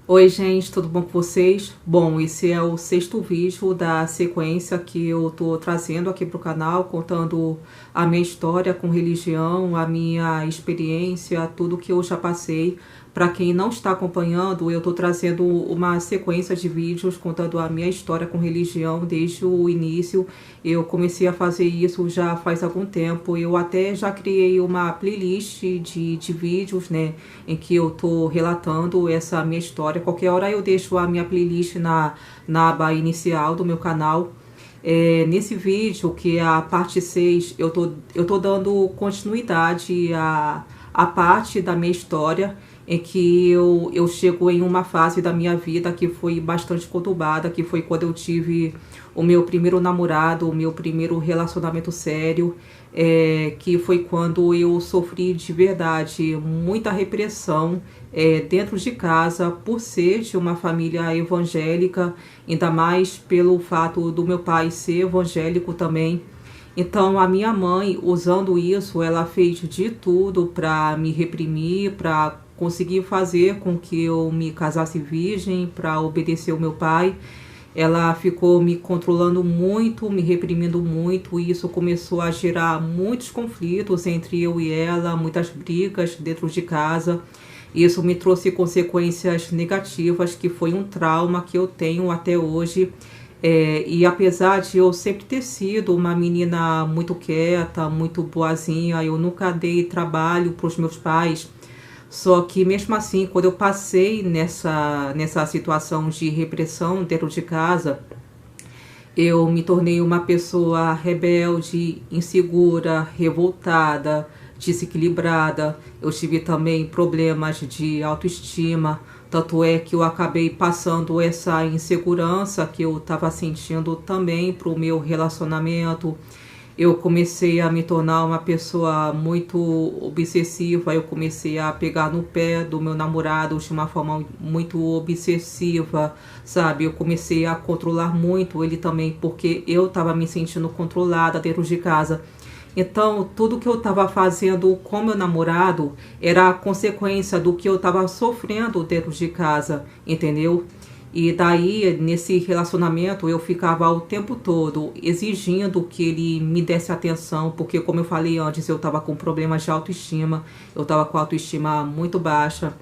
Oi, gente, tudo bom com vocês? Bom, esse é o sexto vídeo da sequência que eu tô trazendo aqui pro canal, contando a minha história com religião, a minha experiência, tudo que eu já passei. Para quem não está acompanhando, eu tô trazendo uma sequência de vídeos contando a minha história com religião desde o início. Eu comecei a fazer isso já faz algum tempo. Eu até já criei uma playlist de vídeos, né, em que eu tô relatando essa minha história. Qualquer hora eu deixo a minha playlist na aba inicial do meu canal. Nesse vídeo, que é a parte 6, eu tô dando continuidade à parte da minha história em que eu chego em uma fase da minha vida que foi bastante conturbada, que foi quando eu tive o meu primeiro namorado, o meu primeiro relacionamento sério, que foi quando eu sofri de verdade muita repressão dentro de casa, por ser de uma família evangélica, ainda mais pelo fato do meu pai ser evangélico também. Então, a minha mãe, usando isso, ela fez de tudo para me reprimir, para conseguir fazer com que eu me casasse virgem, para obedecer o meu pai. Ela ficou me controlando muito, me reprimindo muito, e isso começou a gerar muitos conflitos entre eu e ela, muitas brigas dentro de casa. Isso me trouxe consequências negativas, que foi um trauma que eu tenho até hoje. E apesar de eu sempre ter sido uma menina muito quieta, muito boazinha, eu nunca dei trabalho para os meus pais. Só que mesmo assim, quando eu passei nessa situação de repressão dentro de casa, eu me tornei uma pessoa rebelde, insegura, revoltada, desequilibrada. Eu tive também problemas de autoestima. Tanto é que eu acabei passando essa insegurança que eu estava sentindo também para o meu relacionamento. Eu comecei a me tornar uma pessoa muito obsessiva. Eu comecei a pegar no pé do meu namorado de uma forma muito obsessiva, sabe? Eu comecei a controlar muito ele também, porque eu estava me sentindo controlada dentro de casa. Então, tudo que eu estava fazendo com meu namorado era a consequência do que eu estava sofrendo dentro de casa, entendeu? E daí, nesse relacionamento, eu ficava o tempo todo exigindo que ele me desse atenção, porque, como eu falei antes, eu estava com problemas de autoestima, eu estava com a autoestima muito baixa.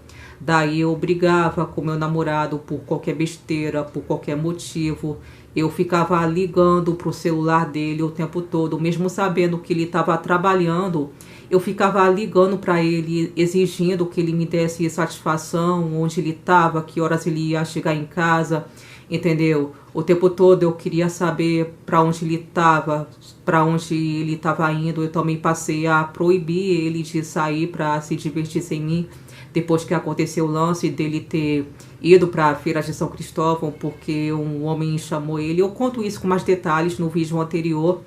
Daí eu brigava com meu namorado por qualquer besteira, por qualquer motivo. Eu ficava ligando pro celular dele o tempo todo, mesmo sabendo que ele estava trabalhando. Eu ficava ligando para ele, exigindo que ele me desse satisfação, onde ele estava, que horas ele ia chegar em casa, entendeu? O tempo todo eu queria saber para onde ele estava, para onde ele estava indo. Eu também passei a proibir ele de sair para se divertir sem mim, depois que aconteceu o lance dele ter ido para a Feira de São Cristóvão, porque um homem chamou ele. Eu conto isso com mais detalhes no vídeo anterior.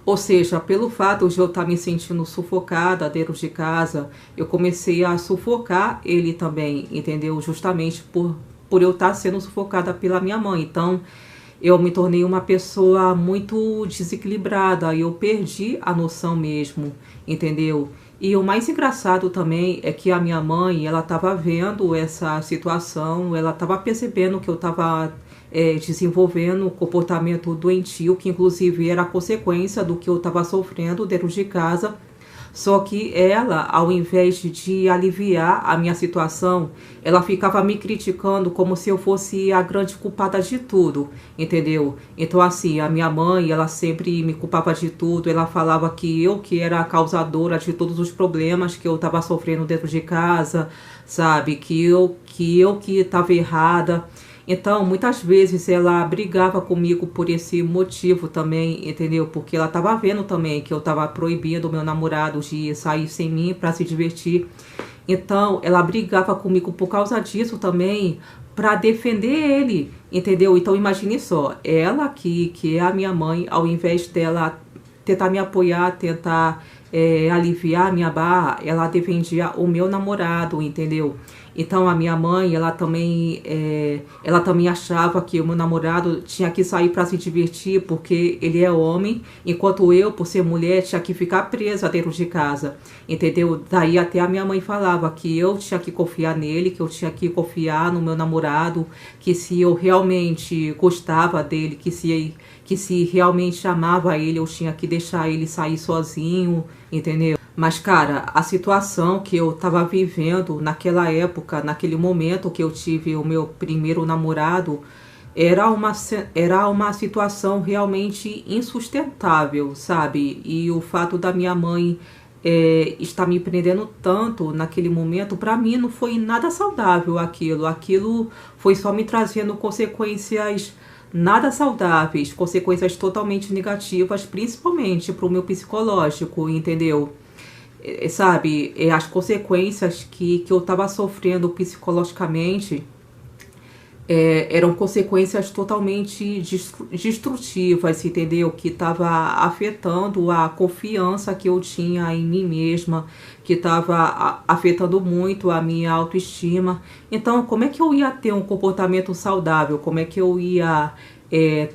Ou seja, pelo fato de eu estar me sentindo sufocada dentro de casa, eu comecei a sufocar ele também, entendeu? Justamente por eu estar sendo sufocada pela minha mãe. Então, eu me tornei uma pessoa muito desequilibrada, eu perdi a noção mesmo, entendeu? E o mais engraçado também é que a minha mãe, ela estava vendo essa situação, ela estava percebendo que eu estava desenvolvendo um comportamento doentio, que inclusive era a consequência do que eu estava sofrendo dentro de casa. Só que ela, ao invés de aliviar a minha situação, ela ficava me criticando como se eu fosse a grande culpada de tudo, entendeu? Então, assim, a minha mãe, ela sempre me culpava de tudo. Ela falava que eu que era a causadora de todos os problemas que eu estava sofrendo dentro de casa, sabe? Que eu que estava errada. Então, muitas vezes ela brigava comigo por esse motivo também, entendeu? Porque ela estava vendo também que eu estava proibindo o meu namorado de sair sem mim para se divertir. Então, ela brigava comigo por causa disso também, para defender ele, entendeu? Então, imagine só, ela que é a minha mãe, ao invés dela tentar me apoiar, tentar aliviar a minha barra, ela defendia o meu namorado, entendeu? Então a minha mãe, ela também achava que o meu namorado tinha que sair para se divertir porque ele é homem, enquanto eu, por ser mulher, tinha que ficar presa dentro de casa, entendeu? Daí até a minha mãe falava que eu tinha que confiar nele, que eu tinha que confiar no meu namorado, que se eu realmente gostava dele, que se realmente amava ele, eu tinha que deixar ele sair sozinho, entendeu? Mas, cara, a situação que eu tava vivendo naquela época, naquele momento que eu tive o meu primeiro namorado, era uma situação realmente insustentável, sabe? E o fato da minha mãe estar me prendendo tanto naquele momento, pra mim não foi nada saudável aquilo. Aquilo foi só me trazendo consequências nada saudáveis, consequências totalmente negativas, principalmente pro meu psicológico, entendeu? Sabe, as consequências que eu estava sofrendo psicologicamente eram consequências totalmente destrutivas, entendeu? Que estava afetando a confiança que eu tinha em mim mesma, que estava afetando muito a minha autoestima. Então, como é que eu ia ter um comportamento saudável? Como é que eu ia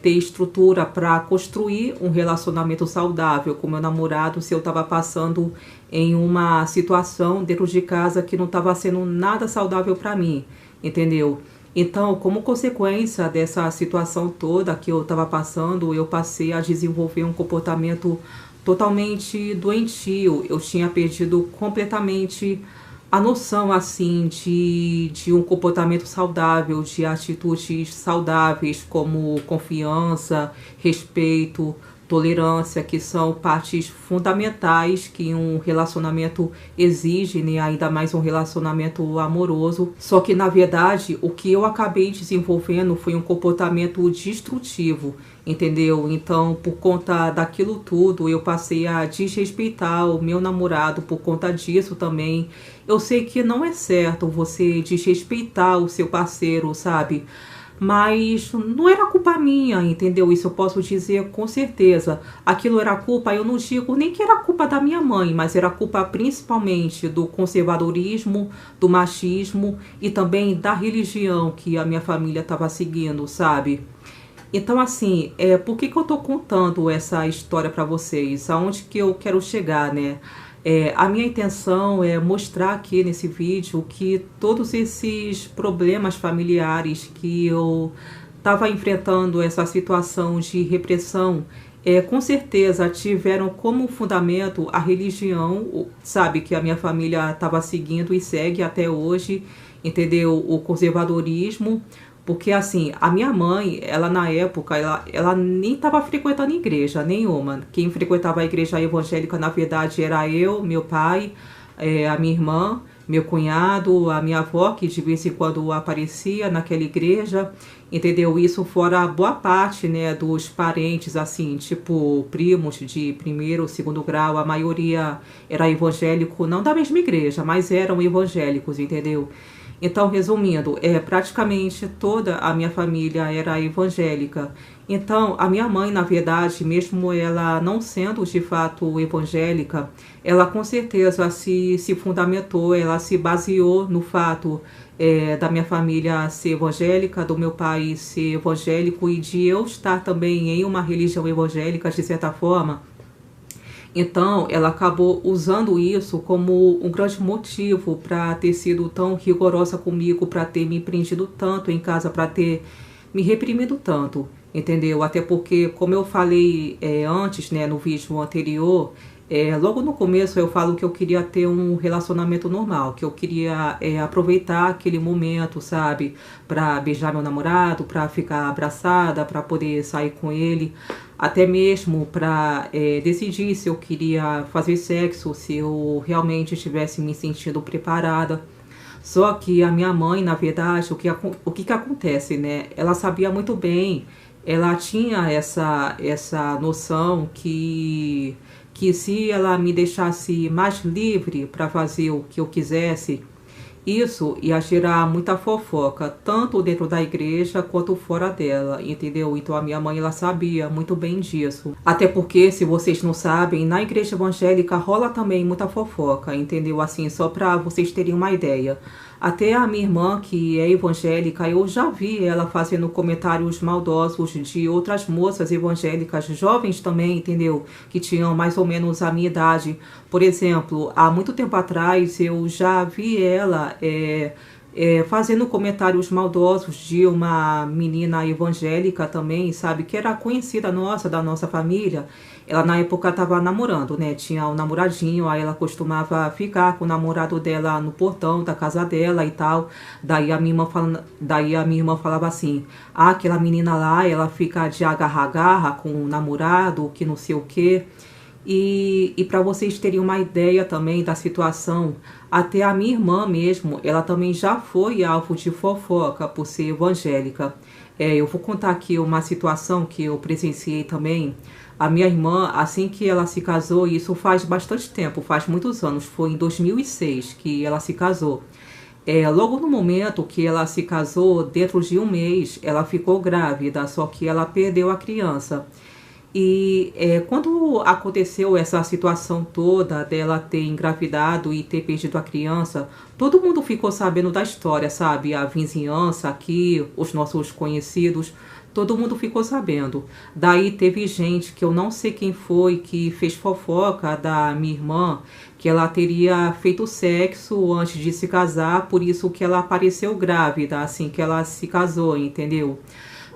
ter estrutura para construir um relacionamento saudável com meu namorado se eu estava passando em uma situação dentro de casa que não estava sendo nada saudável para mim, entendeu? Então, como consequência dessa situação toda que eu estava passando, eu passei a desenvolver um comportamento totalmente doentio. Eu tinha perdido completamente a noção, assim, de um comportamento saudável, de atitudes saudáveis como confiança, respeito, tolerância, que são partes fundamentais que um relacionamento exige, né? Ainda mais um relacionamento amoroso. Só que, na verdade, o que eu acabei desenvolvendo foi um comportamento destrutivo, entendeu? Então, por conta daquilo tudo, eu passei a desrespeitar o meu namorado por conta disso também. Eu sei que não é certo você desrespeitar o seu parceiro, sabe? Mas não era culpa minha, entendeu? Isso eu posso dizer com certeza. Aquilo era culpa, eu não digo nem que era culpa da minha mãe, mas era culpa principalmente do conservadorismo, do machismo e também da religião que a minha família estava seguindo, sabe? Então, assim, por que eu tô contando essa história para vocês? Aonde que eu quero chegar, né? A minha intenção é mostrar aqui nesse vídeo que todos esses problemas familiares que eu estava enfrentando, essa situação de repressão, com certeza tiveram como fundamento a religião, sabe, que a minha família estava seguindo e segue até hoje, entendeu? O conservadorismo. Porque, assim, a minha mãe, ela na época, ela nem estava frequentando igreja nenhuma. Quem frequentava a igreja evangélica, na verdade, era eu, meu pai, a minha irmã, meu cunhado, a minha avó, que de vez em quando aparecia naquela igreja, entendeu? Isso fora boa parte, né, dos parentes, assim, tipo, primos de primeiro, segundo grau, a maioria era evangélico, não da mesma igreja, mas eram evangélicos, entendeu? Então, resumindo, praticamente toda a minha família era evangélica. Então, a minha mãe, na verdade, mesmo ela não sendo de fato evangélica, ela com certeza se fundamentou, ela se baseou no fato da minha família ser evangélica, do meu pai ser evangélico e de eu estar também em uma religião evangélica, de certa forma. Então, ela acabou usando isso como um grande motivo para ter sido tão rigorosa comigo, para ter me prendido tanto em casa, para ter me reprimido tanto, entendeu? Até porque, como eu falei antes, né, no vídeo anterior, logo no começo eu falo que eu queria ter um relacionamento normal, que eu queria aproveitar aquele momento, sabe? Pra beijar meu namorado, pra ficar abraçada, pra poder sair com ele, até mesmo pra decidir se eu queria fazer sexo, se eu realmente estivesse me sentindo preparada. Só que a minha mãe, na verdade, o que acontece, né? Ela sabia muito bem, ela tinha essa noção que se ela me deixasse mais livre para fazer o que eu quisesse, isso ia gerar muita fofoca, tanto dentro da igreja quanto fora dela, entendeu? Então a minha mãe, ela sabia muito bem disso. Até porque, se vocês não sabem, na igreja evangélica rola também muita fofoca, entendeu? Assim, só para vocês terem uma ideia. Até a minha irmã, que é evangélica, eu já vi ela fazendo comentários maldosos de outras moças evangélicas, jovens também, entendeu? Que tinham mais ou menos a minha idade. Por exemplo, há muito tempo atrás eu já vi ela fazendo comentários maldosos de uma menina evangélica também, sabe? Que era conhecida nossa, da nossa família. Ela na época estava namorando, né? Tinha um namoradinho, aí ela costumava ficar com o namorado dela no portão da casa dela e tal. Daí a minha irmã falava assim: "Ah, aquela menina lá, ela fica de agarra-agarra com o namorado, que não sei o quê". E para vocês terem uma ideia também da situação, até a minha irmã mesmo, ela também já foi alvo de fofoca por ser evangélica. Eu vou contar aqui uma situação que eu presenciei também. A minha irmã, assim que ela se casou, isso faz bastante tempo, faz muitos anos, foi em 2006 que ela se casou. Logo no momento que ela se casou, dentro de um mês, ela ficou grávida, só que ela perdeu a criança. E quando aconteceu essa situação toda dela ter engravidado e ter perdido a criança, todo mundo ficou sabendo da história, sabe? A vizinhança aqui, os nossos conhecidos, todo mundo ficou sabendo. Daí teve gente que eu não sei quem foi que fez fofoca da minha irmã, que ela teria feito sexo antes de se casar, por isso que ela apareceu grávida assim que ela se casou, entendeu?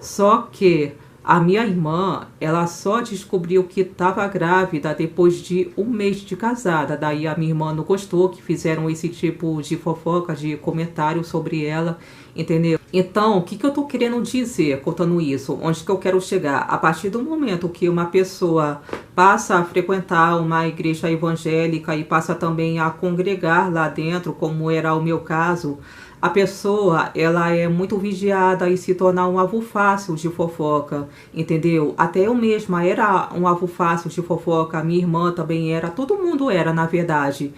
Só que a minha irmã, ela só descobriu que estava grávida depois de um mês de casada. Daí a minha irmã não gostou que fizeram esse tipo de fofoca, de comentário sobre ela, entendeu? Então, o que eu tô querendo dizer contando isso? Onde que eu quero chegar? A partir do momento que uma pessoa passa a frequentar uma igreja evangélica e passa também a congregar lá dentro, como era o meu caso, a pessoa, ela é muito vigiada e se torna um alvo fácil de fofoca, entendeu? Até eu mesma era um alvo fácil de fofoca, minha irmã também era, todo mundo era, na verdade.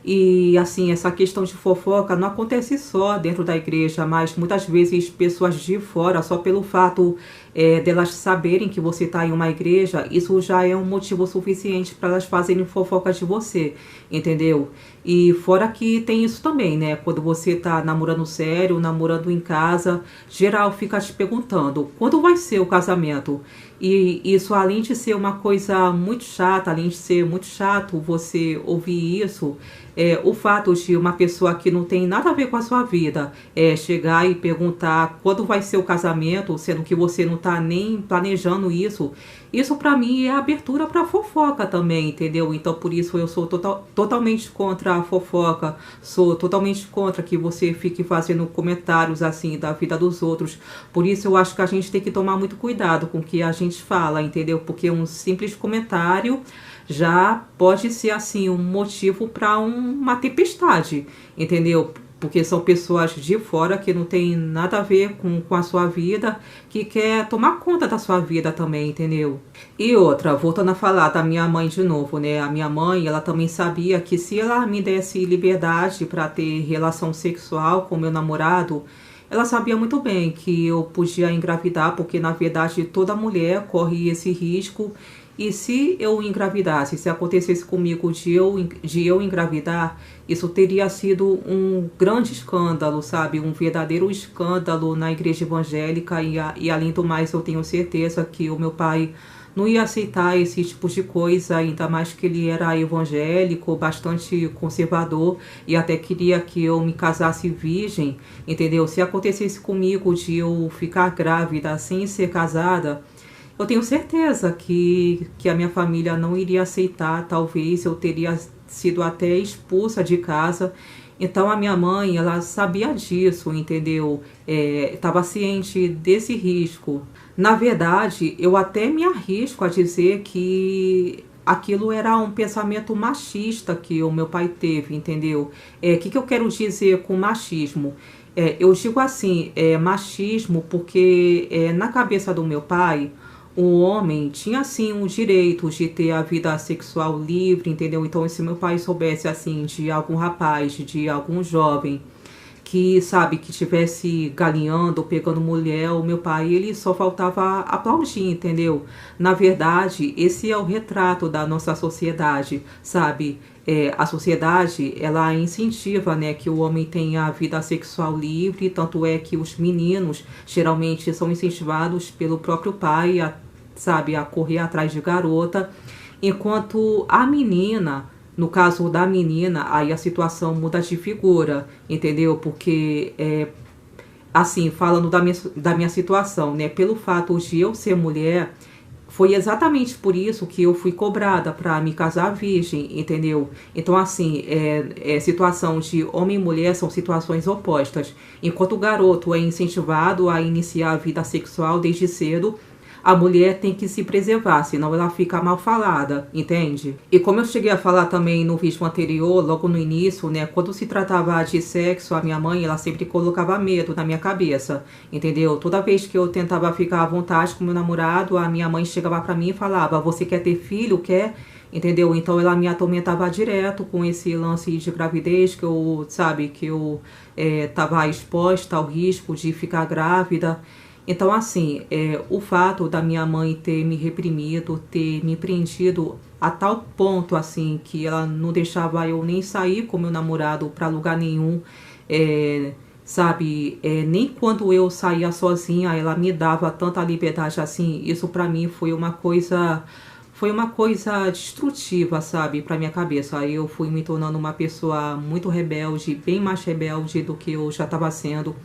E assim, essa questão de fofoca não acontece só dentro da igreja, mas muitas vezes pessoas de fora, só pelo fato delas saberem que você está em uma igreja, isso já é um motivo suficiente para elas fazerem fofoca de você, entendeu? E fora que tem isso também, né? Quando você está namorando sério, namorando em casa, geral fica te perguntando quando vai ser o casamento. E isso, além de ser uma coisa muito chata, além de ser muito chato você ouvir isso, o fato de uma pessoa que não tem nada a ver com a sua vida chegar e perguntar quando vai ser o casamento, sendo que você não está nem planejando isso, isso para mim é abertura para fofoca também, entendeu? Então por isso eu sou totalmente contra a fofoca, sou totalmente contra que você fique fazendo comentários assim da vida dos outros. Por isso eu acho que a gente tem que tomar muito cuidado com o que a gente fala, entendeu? Porque um simples comentário já pode ser assim um motivo para uma tempestade, entendeu? Porque são pessoas de fora que não tem nada a ver com a sua vida, que quer tomar conta da sua vida também, entendeu? E outra, voltando a falar da minha mãe de novo, né? A minha mãe, ela também sabia que se ela me desse liberdade para ter relação sexual com meu namorado, ela sabia muito bem que eu podia engravidar, porque na verdade toda mulher corre esse risco. E se eu engravidasse, se acontecesse comigo de eu engravidar, isso teria sido um grande escândalo, sabe? Um verdadeiro escândalo na igreja evangélica e além do mais, eu tenho certeza que o meu pai não ia aceitar esse tipo de coisa, ainda mais que ele era evangélico, bastante conservador e até queria que eu me casasse virgem, entendeu? Se acontecesse comigo de eu ficar grávida sem ser casada, eu tenho certeza que a minha família não iria aceitar, talvez eu teria sido até expulsa de casa. Então a minha mãe, ela sabia disso, entendeu? Estava ciente desse risco. Na verdade, eu até me arrisco a dizer que aquilo era um pensamento machista que o meu pai teve, entendeu? Que eu quero dizer com machismo? Eu digo assim, machismo porque na cabeça do meu pai, o homem tinha sim o direito de ter a vida sexual livre, entendeu? Então, se meu pai soubesse assim de algum rapaz, de algum jovem que, sabe, que estivesse galinhando ou pegando mulher, o meu pai, ele só faltava aplaudir, entendeu? Na verdade, esse é o retrato da nossa sociedade, sabe? a sociedade, ela incentiva, né, que o homem tenha vida sexual livre, tanto é que os meninos geralmente são incentivados pelo próprio pai a correr atrás de garota, enquanto a menina, no caso da menina, aí a situação muda de figura, entendeu? Porque, assim, falando da minha situação, né, pelo fato de eu ser mulher, foi exatamente por isso que eu fui cobrada para me casar virgem, entendeu? Então, assim, situação de homem e mulher são situações opostas. Enquanto o garoto é incentivado a iniciar a vida sexual desde cedo, a mulher tem que se preservar, senão ela fica mal falada, entende? E como eu cheguei a falar também no vídeo anterior, logo no início, né, quando se tratava de sexo, a minha mãe, ela sempre colocava medo na minha cabeça, entendeu? Toda vez que eu tentava ficar à vontade com meu namorado, a minha mãe chegava pra mim e falava: você quer ter filho? Quer? Entendeu? Então ela me atormentava direto com esse lance de gravidez, que eu, sabe, que eu tava exposta ao risco de ficar grávida. Então, assim, o fato da minha mãe ter me reprimido, ter me prendido a tal ponto, assim, que ela não deixava eu nem sair com meu namorado para lugar nenhum, sabe, nem quando eu saía sozinha ela me dava tanta liberdade assim. Isso pra mim foi uma coisa destrutiva, sabe, pra minha cabeça. Aí eu fui me tornando uma pessoa muito rebelde, bem mais rebelde do que eu já estava sendo.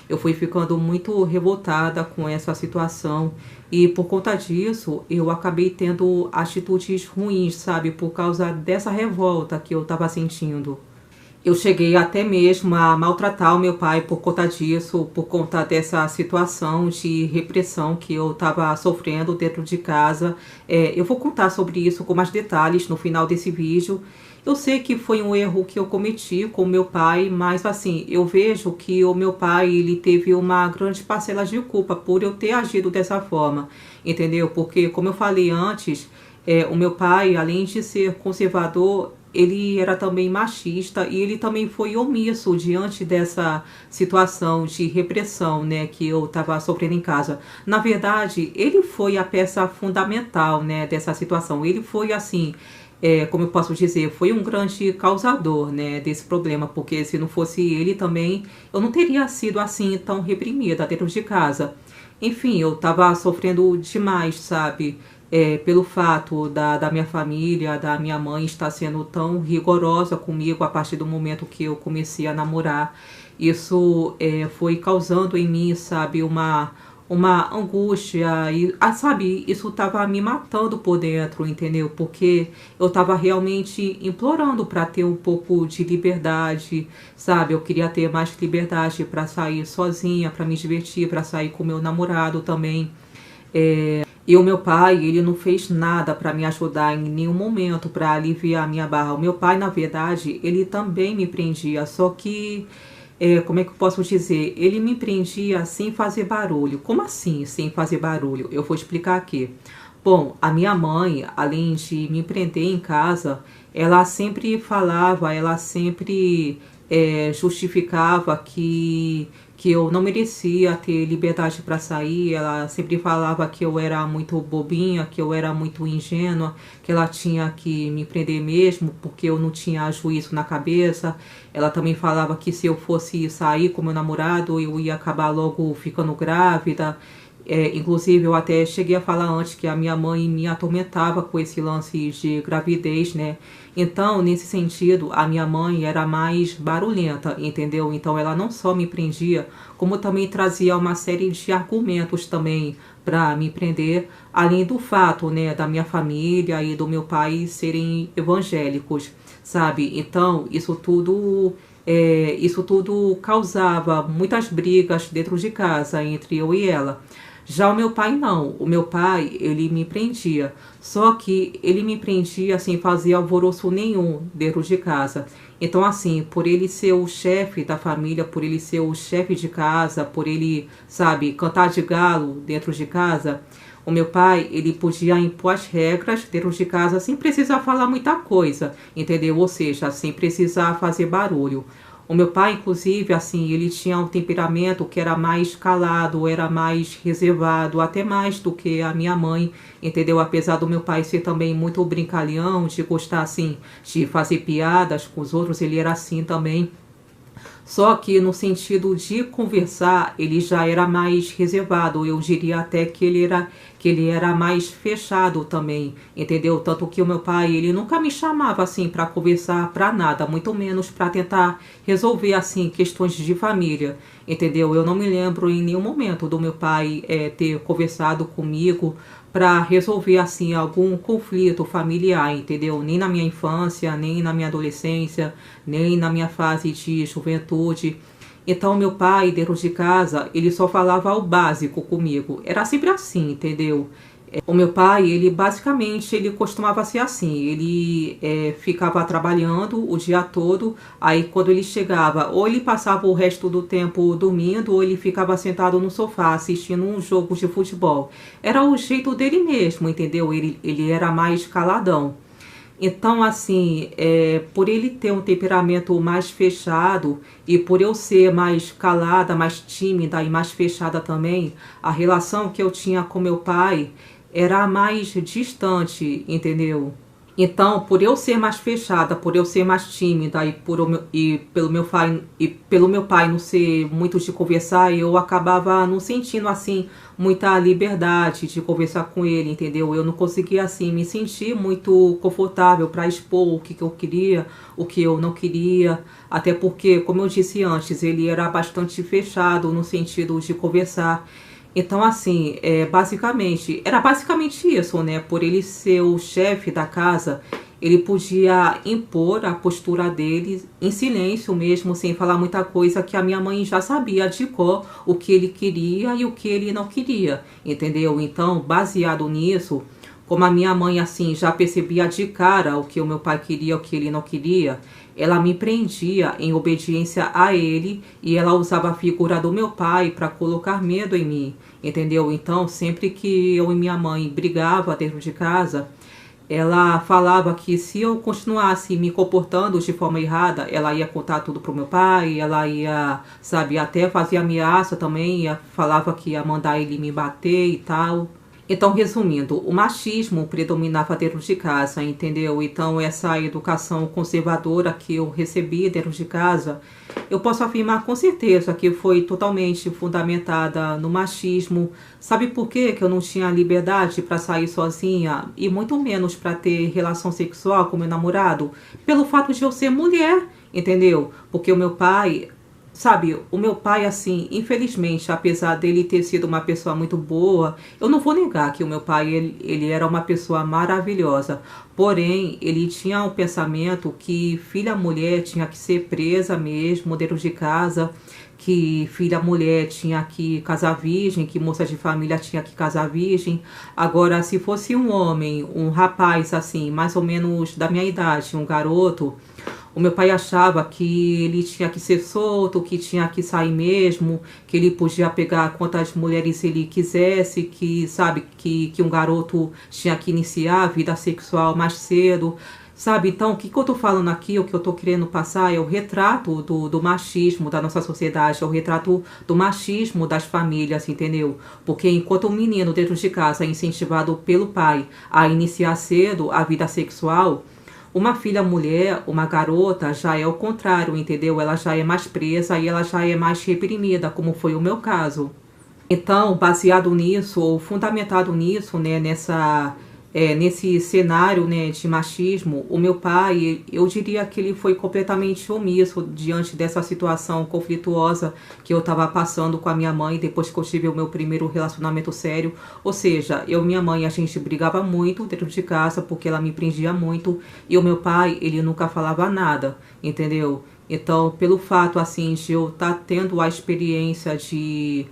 Eu fui ficando muito revoltada com essa situação e por conta disso eu acabei tendo atitudes ruins, sabe, por causa dessa revolta que eu estava sentindo. Eu cheguei até mesmo a maltratar o meu pai por conta disso, por conta dessa situação de repressão que eu estava sofrendo dentro de casa. Eu vou contar sobre isso com mais detalhes no final desse vídeo. Eu sei que foi um erro que eu cometi com o meu pai, mas assim, eu vejo que o meu pai, ele teve uma grande parcela de culpa por eu ter agido dessa forma, entendeu? Porque, como eu falei antes, o meu pai, além de ser conservador, ele era também machista e ele também foi omisso diante dessa situação de repressão, né, que eu estava sofrendo em casa. Na verdade, ele foi a peça fundamental, né, dessa situação. Ele foi assim, como eu posso dizer, foi um grande causador, né, desse problema, porque se não fosse ele também, eu não teria sido assim tão reprimida dentro de casa. Enfim, eu estava sofrendo demais, sabe? Pelo fato da minha família, da minha mãe estar sendo tão rigorosa comigo a partir do momento que eu comecei a namorar. Isso foi causando em mim, sabe, uma angústia e, sabe, isso estava me matando por dentro, entendeu? Porque eu estava realmente implorando para ter um pouco de liberdade, sabe? Eu queria ter mais liberdade para sair sozinha, para me divertir, para sair com meu namorado também. E o meu pai, ele não fez nada para me ajudar em nenhum momento, para aliviar a minha barra. O meu pai, na verdade, ele também me prendia, só que, como é que eu posso dizer? Ele me prendia sem fazer barulho. Como assim, sem fazer barulho? Eu vou explicar aqui. Bom, a minha mãe, além de me prender em casa, ela sempre falava, ela sempre justificava que eu não merecia ter liberdade para sair. Ela sempre falava que eu era muito bobinha, que eu era muito ingênua, que ela tinha que me prender mesmo porque eu não tinha juízo na cabeça. Ela também falava que se eu fosse sair com meu namorado, eu ia acabar logo ficando grávida. Inclusive, eu até cheguei a falar antes que a minha mãe me atormentava com esse lance de gravidez, né? Então, nesse sentido, a minha mãe era mais barulhenta, entendeu? Então, ela não só me prendia, como também trazia uma série de argumentos também para me prender, além do fato, né, da minha família e do meu pai serem evangélicos, sabe? Então, isso tudo causava muitas brigas dentro de casa entre eu e ela. Já o meu pai não, o meu pai, ele me prendia, só que ele me prendia sem fazer alvoroço nenhum dentro de casa. Então assim, por ele ser o chefe da família, por ele ser o chefe de casa, por ele, sabe, cantar de galo dentro de casa, o meu pai, ele podia impor as regras dentro de casa sem precisar falar muita coisa, entendeu? Ou seja, sem precisar fazer barulho. O meu pai, inclusive, assim, ele tinha um temperamento que era mais calado, era mais reservado, até mais do que a minha mãe, entendeu? Apesar do meu pai ser também muito brincalhão, de gostar, assim, de fazer piadas com os outros, ele era assim também. Só que no sentido de conversar, ele já era mais reservado. Eu diria até que ele era mais fechado também, entendeu? Tanto que o meu pai, ele nunca me chamava assim para conversar para nada, muito menos para tentar resolver assim questões de família, entendeu? Eu não me lembro em nenhum momento do meu pai ter conversado comigo para resolver assim algum conflito familiar, entendeu? Nem na minha infância, nem na minha adolescência, nem na minha fase de juventude. Então meu pai, dentro de casa, ele só falava o básico comigo. Era sempre assim, entendeu? O meu pai, ele basicamente, ele costumava ser assim, ele ficava trabalhando o dia todo, aí quando ele chegava, ou ele passava o resto do tempo dormindo, ou ele ficava sentado no sofá assistindo um jogo de futebol. Era o jeito dele mesmo, entendeu? Ele era mais caladão. Então, assim, por ele ter um temperamento mais fechado e por eu ser mais calada, mais tímida e mais fechada também, a relação que eu tinha com meu pai era mais distante, entendeu? Então, por eu ser mais fechada, por eu ser mais tímida e pelo meu pai não ser muito de conversar, eu acabava não sentindo assim muita liberdade de conversar com ele, entendeu? Eu não conseguia assim me sentir muito confortável para expor o que eu queria, o que eu não queria, até porque, como eu disse antes, ele era bastante fechado no sentido de conversar. Então, assim, era basicamente isso, né? Por ele ser o chefe da casa, ele podia impor a postura dele em silêncio mesmo, sem falar muita coisa, que a minha mãe já sabia de cor o que ele queria e o que ele não queria, entendeu? Então, baseado nisso, como a minha mãe, assim, já percebia de cara o que o meu pai queria, o que ele não queria, ela me prendia em obediência a ele e ela usava a figura do meu pai para colocar medo em mim, entendeu? Então, sempre que eu e minha mãe brigava dentro de casa, ela falava que se eu continuasse me comportando de forma errada, ela ia contar tudo pro meu pai, ela ia, sabe, até fazer ameaça também, falava que ia mandar ele me bater e tal. Então, resumindo, o machismo predominava dentro de casa, entendeu? Então, essa educação conservadora que eu recebi dentro de casa, eu posso afirmar com certeza que foi totalmente fundamentada no machismo. Sabe por quê que eu não tinha liberdade para sair sozinha e muito menos para ter relação sexual com meu namorado? Pelo fato de eu ser mulher, entendeu? Porque o meu pai... Sabe, o meu pai, assim, infelizmente, apesar dele ter sido uma pessoa muito boa, eu não vou negar que o meu pai, ele era uma pessoa maravilhosa. Porém, ele tinha um pensamento que filha mulher tinha que ser presa mesmo dentro de casa, que filha mulher tinha que casar virgem, que moça de família tinha que casar virgem. Agora, se fosse um homem, um rapaz, assim, mais ou menos da minha idade, um garoto... O meu pai achava que ele tinha que ser solto, que tinha que sair mesmo, que ele podia pegar quantas mulheres ele quisesse, que, sabe, que um garoto tinha que iniciar a vida sexual mais cedo, sabe? Então, o que eu tô falando aqui, o que eu tô querendo passar é o retrato do machismo da nossa sociedade, é o retrato do machismo das famílias, entendeu? Porque enquanto o menino dentro de casa é incentivado pelo pai a iniciar cedo a vida sexual, uma filha mulher, uma garota, já é o contrário, entendeu? Ela já é mais presa e ela já é mais reprimida, como foi o meu caso. Então, baseado nisso, ou fundamentado nisso, né, nesse cenário, né, de machismo, o meu pai, eu diria que ele foi completamente omisso diante dessa situação conflituosa que eu estava passando com a minha mãe depois que eu tive o meu primeiro relacionamento sério. Ou seja, eu e minha mãe, a gente brigava muito dentro de casa porque ela me prendia muito e o meu pai, ele nunca falava nada, entendeu? Então, pelo fato, assim, de eu estar tendo a experiência de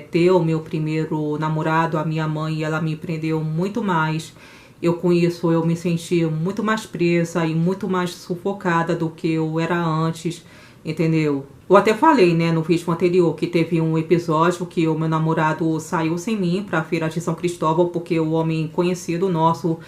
ter o meu primeiro namorado, a minha mãe, ela me prendeu muito mais. Eu, com isso, eu me senti muito mais presa e muito mais sufocada do que eu era antes, entendeu? Eu até falei, né, no vídeo anterior, que teve um episódio que o meu namorado saiu sem mim para a feira de São Cristóvão, porque o homem conhecido nosso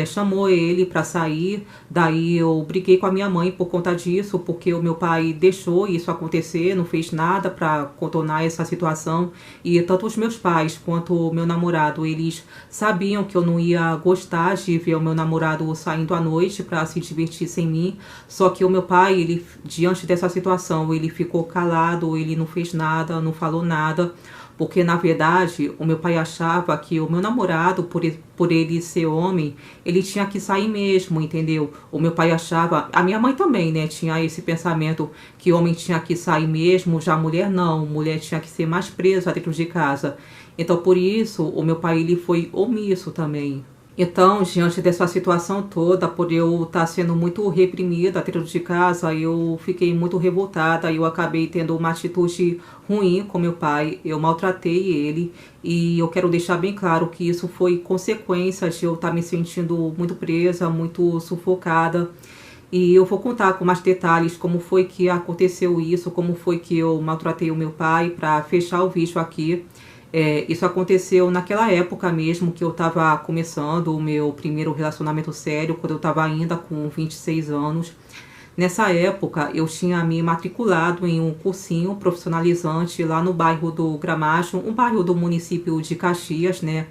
chamou ele para sair. Daí eu briguei com a minha mãe por conta disso, porque o meu pai deixou isso acontecer, não fez nada para contornar essa situação. E tanto os meus pais quanto o meu namorado, eles sabiam que eu não ia gostar de ver o meu namorado saindo à noite para se divertir sem mim. Só que o meu pai, ele, diante dessa situação, ele ficou calado, ele não fez nada, não falou nada, porque na verdade o meu pai achava que o meu namorado, por ele ser homem, ele tinha que sair mesmo, entendeu? O meu pai achava, a minha mãe também, né, tinha esse pensamento que o homem tinha que sair mesmo, já a mulher não, mulher tinha que ser mais presa dentro de casa. Então por isso o meu pai, ele foi omisso também. Então, diante dessa situação toda, por eu estar sendo muito reprimida dentro de casa, eu fiquei muito revoltada. Eu acabei tendo uma atitude ruim com meu pai. Eu maltratei ele e eu quero deixar bem claro que isso foi consequência de eu estar me sentindo muito presa, muito sufocada. E eu vou contar com mais detalhes como foi que aconteceu isso, como foi que eu maltratei o meu pai, para fechar o vídeo aqui. Isso aconteceu naquela época mesmo que eu estava começando o meu primeiro relacionamento sério, quando eu estava ainda com 26 anos. Nessa época, eu tinha me matriculado em um cursinho profissionalizante lá no bairro do Gramacho, um bairro do município de Caxias, né?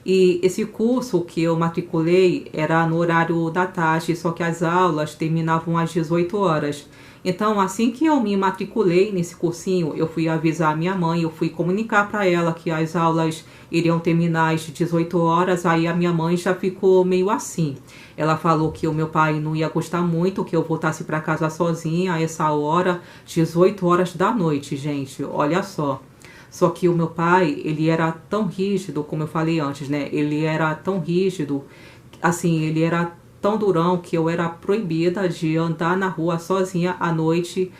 E esse curso que eu matriculei era no horário da tarde, só que as aulas terminavam às 18 horas. Então, assim que eu me matriculei nesse cursinho, eu fui avisar a minha mãe, eu fui comunicar para ela que as aulas iriam terminar às 18 horas, aí a minha mãe já ficou meio assim. Ela falou que o meu pai não ia gostar muito, que eu voltasse para casa sozinha a essa hora, 18 horas da noite, gente, olha só. Só que o meu pai, ele era tão rígido, como eu falei antes, né? Ele era tão rígido, assim, ele era tão durão que eu era proibida de andar na rua sozinha à noite,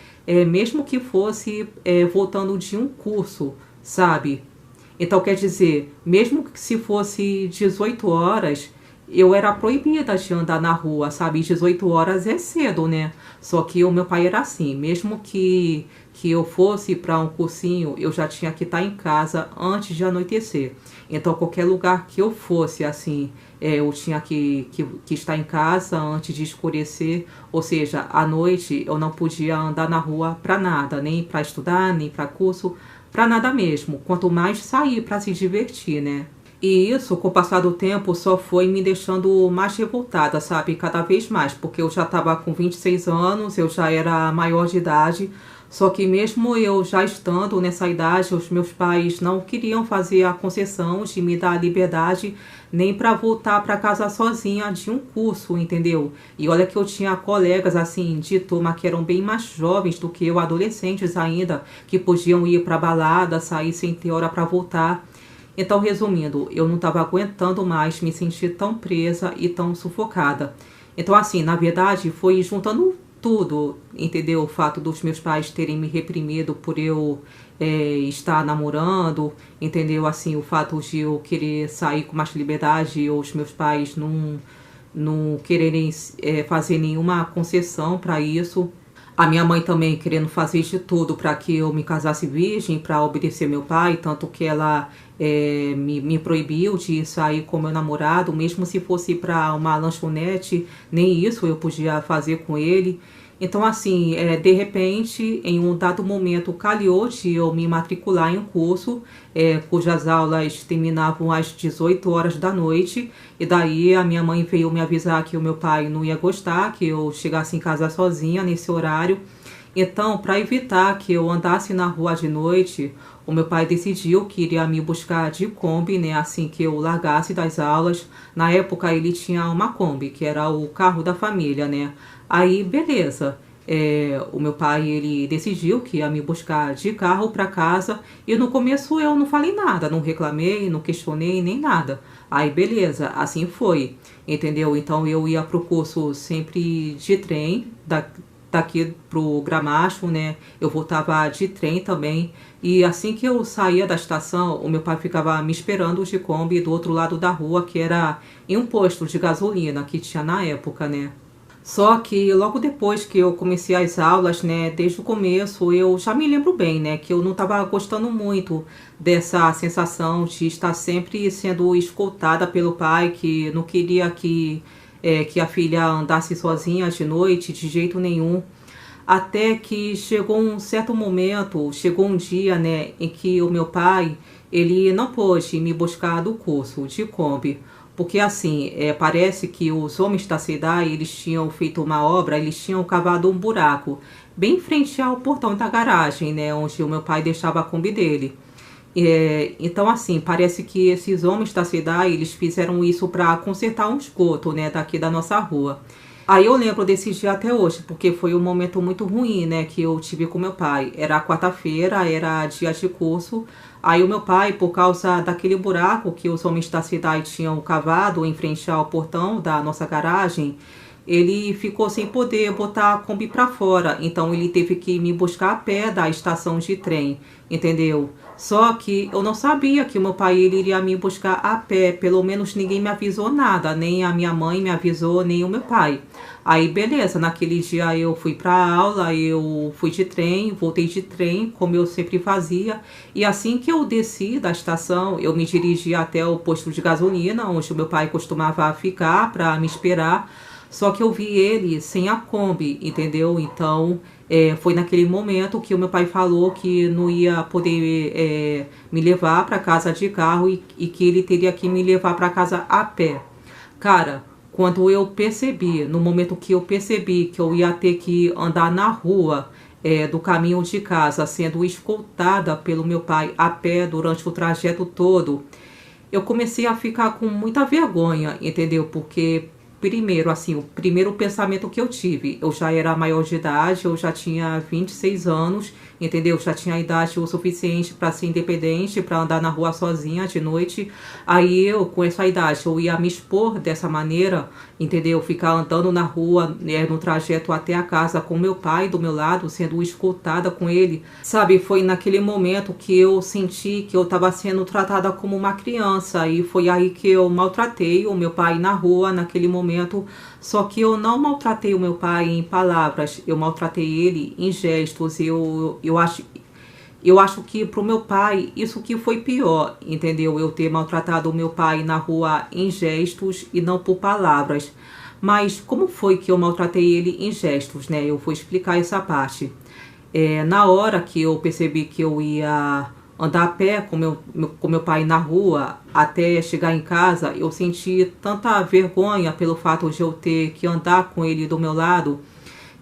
mesmo que fosse voltando de um curso, sabe? Então, quer dizer, mesmo que se fosse 18 horas, eu era proibida de andar na rua, sabe? 18 horas é cedo, né? Só que o meu pai era assim, mesmo que eu fosse para um cursinho, eu já tinha que estar em casa antes de anoitecer. Então, qualquer lugar que eu fosse, assim, eu tinha que estar em casa antes de escurecer. Ou seja, à noite eu não podia andar na rua para nada, nem para estudar, nem para curso, para nada mesmo. Quanto mais sair para se divertir, né? E isso, com o passar do tempo, só foi me deixando mais revoltada, sabe? Cada vez mais, porque eu já estava com 26 anos, eu já era maior de idade. Só que mesmo eu já estando nessa idade, os meus pais não queriam fazer a concessão de me dar a liberdade nem para voltar para casa sozinha de um curso, entendeu? E olha que eu tinha colegas assim de turma que eram bem mais jovens do que eu, adolescentes ainda, que podiam ir para balada, sair sem ter hora para voltar. Então, resumindo, eu não estava aguentando mais me sentir tão presa e tão sufocada. Então, assim, na verdade, foi juntando tudo, entendeu? O fato dos meus pais terem me reprimido por eu estar namorando, entendeu? Assim, o fato de eu querer sair com mais liberdade e os meus pais não quererem fazer nenhuma concessão para isso. A minha mãe também querendo fazer de tudo para que eu me casasse virgem, para obedecer meu pai, tanto que ela me proibiu de sair com meu namorado, mesmo se fosse para uma lanchonete, nem isso eu podia fazer com ele. Então, assim, de repente, em um dado momento, calhou de eu me matricular em um curso cujas aulas terminavam às 18 horas da noite. E daí a minha mãe veio me avisar que o meu pai não ia gostar, que eu chegasse em casa sozinha nesse horário. Então, para evitar que eu andasse na rua de noite, o meu pai decidiu que iria me buscar de Kombi, né, assim que eu largasse das aulas. Na época ele tinha uma Kombi, que era o carro da família, né? Aí, beleza. O meu pai, ele decidiu que ia me buscar de carro para casa. E no começo eu não falei nada, não reclamei, não questionei, nem nada. Aí, beleza, assim foi, entendeu? Então eu ia pro curso sempre de trem, daqui pro Gramacho, né? Eu voltava de trem também. E assim que eu saía da estação, o meu pai ficava me esperando de Kombi do outro lado da rua, que era em um posto de gasolina que tinha na época, né? Só que logo depois que eu comecei as aulas, né, desde o começo, eu já me lembro bem, né, que eu não estava gostando muito dessa sensação de estar sempre sendo escoltada pelo pai, que não queria que a filha andasse sozinha de noite, de jeito nenhum. Até que chegou um certo momento, chegou um dia, né, em que o meu pai, ele não pôde me buscar do curso de Kombi, porque assim, parece que os homens da cidade, eles tinham feito uma obra, eles tinham cavado um buraco, bem em frente ao portão da garagem, né, onde o meu pai deixava a Kombi dele. Então, assim, parece que esses homens da cidade, eles fizeram isso para consertar um esgoto, né, daqui da nossa rua. Aí eu lembro desse dia até hoje, porque foi um momento muito ruim, né, que eu tive com meu pai. Era quarta-feira, era dia de curso. Aí o meu pai, por causa daquele buraco que os homens da cidade tinham cavado em frente ao portão da nossa garagem, ele ficou sem poder botar a Kombi para fora. Então ele teve que me buscar a pé da estação de trem, entendeu? Só que eu não sabia que o meu pai ele iria me buscar a pé. Pelo menos ninguém me avisou nada, nem a minha mãe me avisou, nem o meu pai. Aí beleza, naquele dia eu fui para a aula, eu fui de trem, voltei de trem, como eu sempre fazia. E assim que eu desci da estação, eu me dirigi até o posto de gasolina, onde o meu pai costumava ficar para me esperar. Só que eu vi ele sem a Kombi, entendeu? Então, foi naquele momento que o meu pai falou que não ia poder me levar para casa de carro e que ele teria que me levar para casa a pé. Cara, quando eu percebi, no momento que eu percebi que eu ia ter que andar na rua do caminho de casa, sendo escoltada pelo meu pai a pé durante o trajeto todo, eu comecei a ficar com muita vergonha, entendeu? Porque primeiro, assim, o primeiro pensamento que eu tive, eu já era maior de idade, eu já tinha 26 anos, entendeu? Já tinha idade o suficiente para ser independente, para andar na rua sozinha de noite. Aí eu, com essa idade, eu ia me expor dessa maneira, entendeu? Ficar andando na rua, no trajeto até a casa com meu pai do meu lado, sendo escutada com ele. Sabe, foi naquele momento que eu senti que eu estava sendo tratada como uma criança. E foi aí que eu maltratei o meu pai na rua, naquele momento. Só que eu não maltratei o meu pai em palavras, eu maltratei ele em gestos. Eu acho que pro meu pai isso que foi pior, entendeu? Eu ter maltratado o meu pai na rua em gestos e não por palavras. Mas como foi que eu maltratei ele em gestos, né? Eu vou explicar essa parte. Na hora que eu percebi que eu ia andar a pé com meu pai na rua até chegar em casa, eu senti tanta vergonha pelo fato de eu ter que andar com ele do meu lado,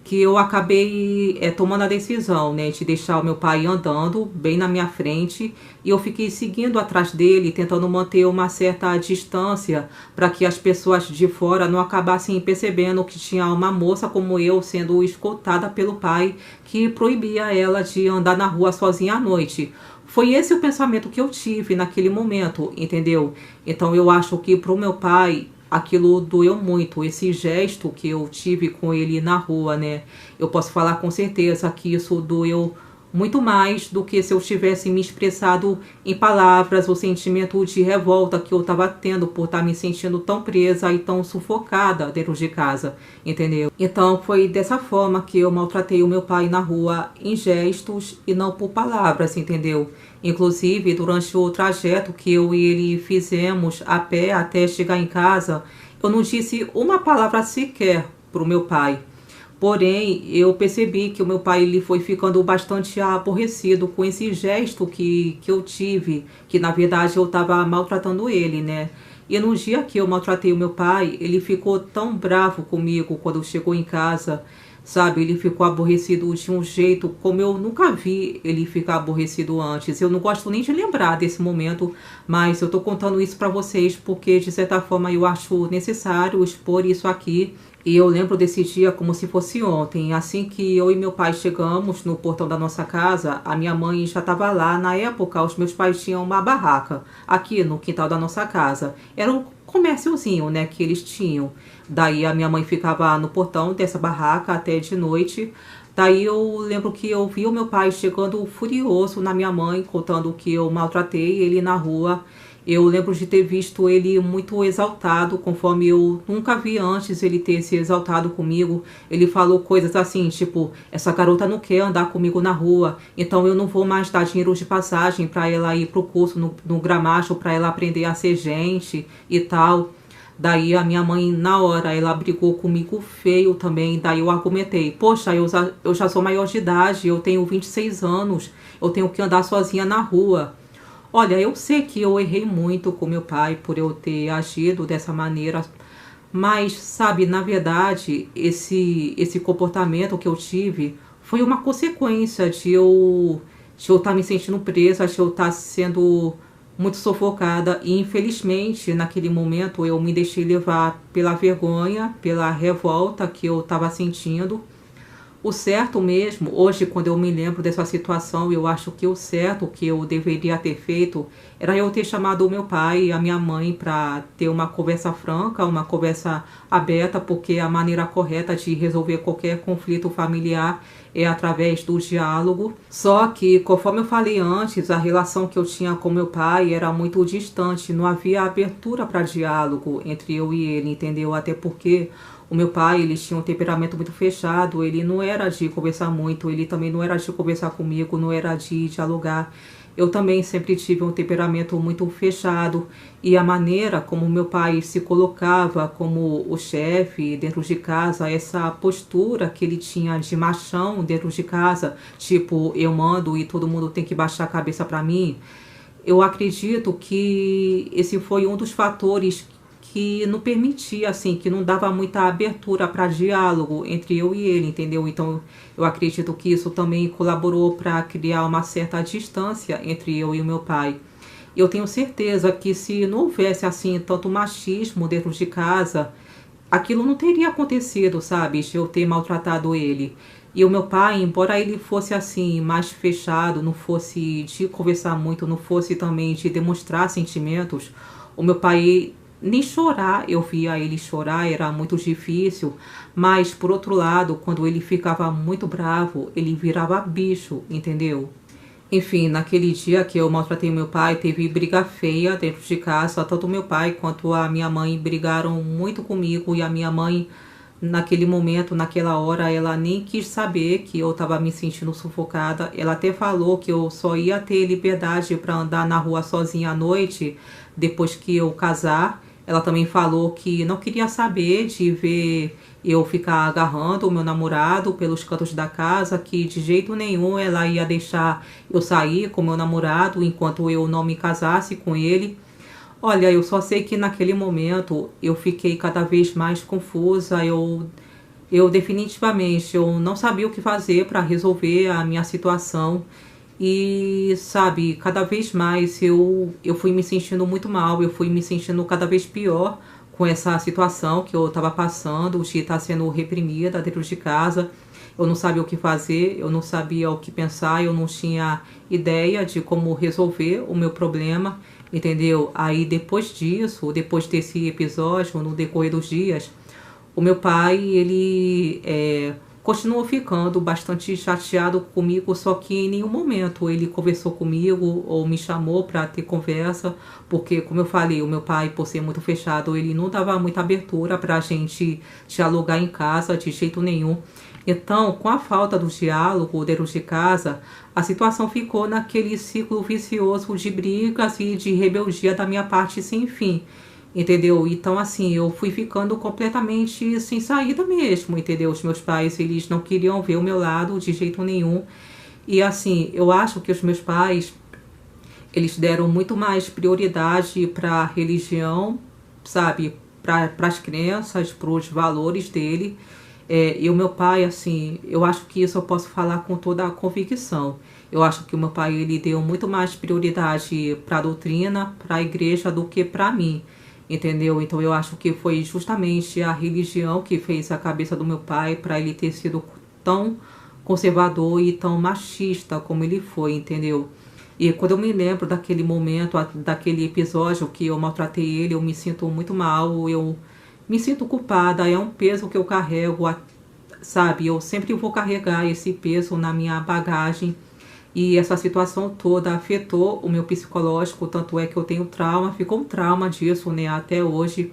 que eu acabei tomando a decisão, né, de deixar o meu pai andando bem na minha frente e eu fiquei seguindo atrás dele, tentando manter uma certa distância para que as pessoas de fora não acabassem percebendo que tinha uma moça como eu sendo escoltada pelo pai que proibia ela de andar na rua sozinha à noite. Foi esse o pensamento que eu tive naquele momento, entendeu? Então eu acho que pro meu pai aquilo doeu muito, esse gesto que eu tive com ele na rua, né? Eu posso falar com certeza que isso doeu muito mais do que se eu tivesse me expressado em palavras, o sentimento de revolta que eu estava tendo por estar me sentindo tão presa e tão sufocada dentro de casa, entendeu? Então foi dessa forma que eu maltratei o meu pai na rua, em gestos e não por palavras, entendeu? Inclusive, durante o trajeto que eu e ele fizemos a pé até chegar em casa, eu não disse uma palavra sequer para o meu pai. Porém, eu percebi que o meu pai ele foi ficando bastante aborrecido com esse gesto que eu tive, que na verdade eu estava maltratando ele, né? E no dia que eu maltratei o meu pai, ele ficou tão bravo comigo quando chegou em casa, sabe? Ele ficou aborrecido de um jeito como eu nunca vi ele ficar aborrecido antes. Eu não gosto nem de lembrar desse momento, mas eu tô contando isso pra vocês porque de certa forma eu acho necessário expor isso aqui. E eu lembro desse dia como se fosse ontem. Assim que eu e meu pai chegamos no portão da nossa casa, a minha mãe já estava lá. Na época, os meus pais tinham uma barraca aqui no quintal da nossa casa. Era um comérciozinho, né, que eles tinham. Daí a minha mãe ficava no portão dessa barraca até de noite. Daí eu lembro que eu vi o meu pai chegando furioso na minha mãe, contando que eu maltratei ele na rua. Eu lembro de ter visto ele muito exaltado, conforme eu nunca vi antes ele ter se exaltado comigo. Ele falou coisas assim, tipo, essa garota não quer andar comigo na rua, então eu não vou mais dar dinheiro de passagem para ela ir pro curso no Gramacho, para ela aprender a ser gente e tal. Daí a minha mãe, na hora, ela brigou comigo feio também. Daí eu argumentei, poxa, eu já sou maior de idade, eu tenho 26 anos, eu tenho que andar sozinha na rua. Olha, eu sei que eu errei muito com meu pai por eu ter agido dessa maneira, mas, sabe, na verdade, esse comportamento que eu tive foi uma consequência de eu estar me sentindo presa, de eu estar sendo muito sufocada. E, infelizmente, naquele momento, eu me deixei levar pela vergonha, pela revolta que eu estava sentindo. O certo mesmo, hoje, quando eu me lembro dessa situação, eu acho que o certo que eu deveria ter feito era eu ter chamado o meu pai e a minha mãe para ter uma conversa franca, uma conversa aberta, porque a maneira correta de resolver qualquer conflito familiar é através do diálogo. Só que, conforme eu falei antes, a relação que eu tinha com meu pai era muito distante, não havia abertura para diálogo entre eu e ele, entendeu? Até porque o meu pai, ele tinha um temperamento muito fechado, ele não era de conversar muito, ele também não era de conversar comigo, não era de dialogar. Eu também sempre tive um temperamento muito fechado e a maneira como meu pai se colocava como o chefe dentro de casa, essa postura que ele tinha de machão dentro de casa, tipo, eu mando e todo mundo tem que baixar a cabeça para mim. Eu acredito que esse foi um dos fatores que não permitia, assim, que não dava muita abertura para diálogo entre eu e ele, entendeu? Então, eu acredito que isso também colaborou para criar uma certa distância entre eu e o meu pai. Eu tenho certeza que se não houvesse, assim, tanto machismo dentro de casa, aquilo não teria acontecido, sabe? De eu ter maltratado ele. E o meu pai, embora ele fosse assim, mais fechado, não fosse de conversar muito, não fosse também de demonstrar sentimentos, o meu pai nem chorar, eu via ele chorar, era muito difícil, mas por outro lado, quando ele ficava muito bravo, ele virava bicho, entendeu? Enfim, naquele dia que eu maltratei meu pai, teve briga feia dentro de casa. Tanto meu pai quanto a minha mãe brigaram muito comigo. E a minha mãe, naquele momento, naquela hora, ela nem quis saber que eu estava me sentindo sufocada. Ela até falou que eu só ia ter liberdade para andar na rua sozinha à noite depois que eu casar. Ela também falou que não queria saber de ver eu ficar agarrando o meu namorado pelos cantos da casa, que de jeito nenhum ela ia deixar eu sair com meu namorado enquanto eu não me casasse com ele. Olha, eu só sei que naquele momento eu fiquei cada vez mais confusa, eu definitivamente eu não sabia o que fazer para resolver a minha situação. E, sabe, cada vez mais eu fui me sentindo muito mal, eu fui me sentindo cada vez pior com essa situação que eu estava passando, de estar sendo reprimida dentro de casa. Eu não sabia o que fazer, eu não sabia o que pensar, eu não tinha ideia de como resolver o meu problema, entendeu? Aí depois disso, depois desse episódio, no decorrer dos dias, o meu pai, ele continuou ficando bastante chateado comigo, só que em nenhum momento ele conversou comigo ou me chamou para ter conversa, porque, como eu falei, o meu pai, por ser muito fechado, ele não dava muita abertura para a gente dialogar em casa de jeito nenhum. Então, com a falta do diálogo dentro de casa, a situação ficou naquele ciclo vicioso de brigas e de rebeldia da minha parte sem fim. Entendeu? Então, assim, eu fui ficando completamente sem saída mesmo, entendeu? Os meus pais, eles não queriam ver o meu lado de jeito nenhum. E, assim, eu acho que os meus pais, eles deram muito mais prioridade para a religião, sabe? Para as crenças, para os valores dele. E o meu pai, assim, eu acho que isso eu posso falar com toda a convicção. Eu acho que o meu pai, ele deu muito mais prioridade para a doutrina, para a igreja, do que para mim. Entendeu? Então eu acho que foi justamente a religião que fez a cabeça do meu pai para ele ter sido tão conservador e tão machista como ele foi, entendeu? E quando eu me lembro daquele momento, daquele episódio que eu maltratei ele, eu me sinto muito mal, eu me sinto culpada, é um peso que eu carrego, sabe? Eu sempre vou carregar esse peso na minha bagagem. E essa situação toda afetou o meu psicológico, tanto é que eu tenho trauma, ficou um trauma disso, né, até hoje.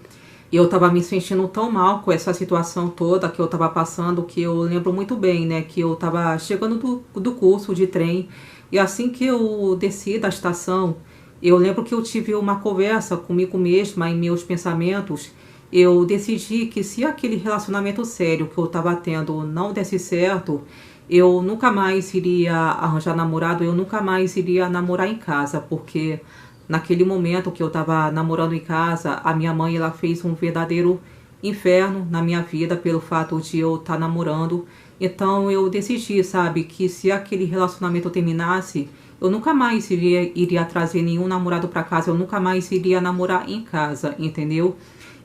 E eu tava me sentindo tão mal com essa situação toda que eu tava passando, que eu lembro muito bem, né, que eu tava chegando do curso de trem, e assim que eu desci da estação, eu lembro que eu tive uma conversa comigo mesma em meus pensamentos. Eu decidi que se aquele relacionamento sério que eu tava tendo não desse certo, eu nunca mais iria arranjar namorado, eu nunca mais iria namorar em casa, porque naquele momento que eu estava namorando em casa, a minha mãe ela fez um verdadeiro inferno na minha vida pelo fato de eu estar namorando. Então eu decidi, sabe, que se aquele relacionamento terminasse, eu nunca mais iria trazer nenhum namorado para casa, eu nunca mais iria namorar em casa, entendeu?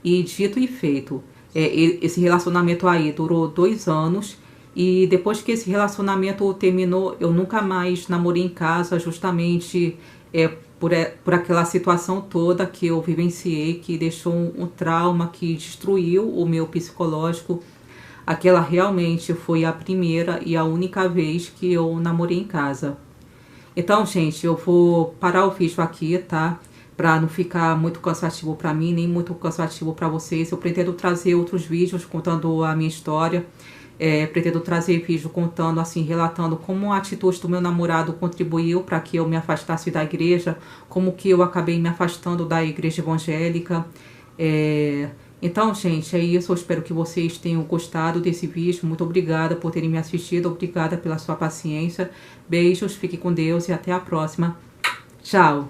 E dito e feito, esse relacionamento aí durou 2 anos. E depois que esse relacionamento terminou, eu nunca mais namorei em casa, justamente por aquela situação toda que eu vivenciei, que deixou um trauma, que destruiu o meu psicológico. Aquela realmente foi a primeira e a única vez que eu namorei em casa. Então, gente, eu vou parar o vídeo aqui, tá? Pra não ficar muito cansativo pra mim, nem muito cansativo pra vocês. Eu pretendo trazer outros vídeos contando a minha história. Pretendo trazer vídeo contando, assim, relatando como a atitude do meu namorado contribuiu para que eu me afastasse da igreja, como que eu acabei me afastando da igreja evangélica. Então, gente, é isso. Eu espero que vocês tenham gostado desse vídeo. Muito obrigada por terem me assistido. Obrigada pela sua paciência. Beijos, fique com Deus e até a próxima. Tchau!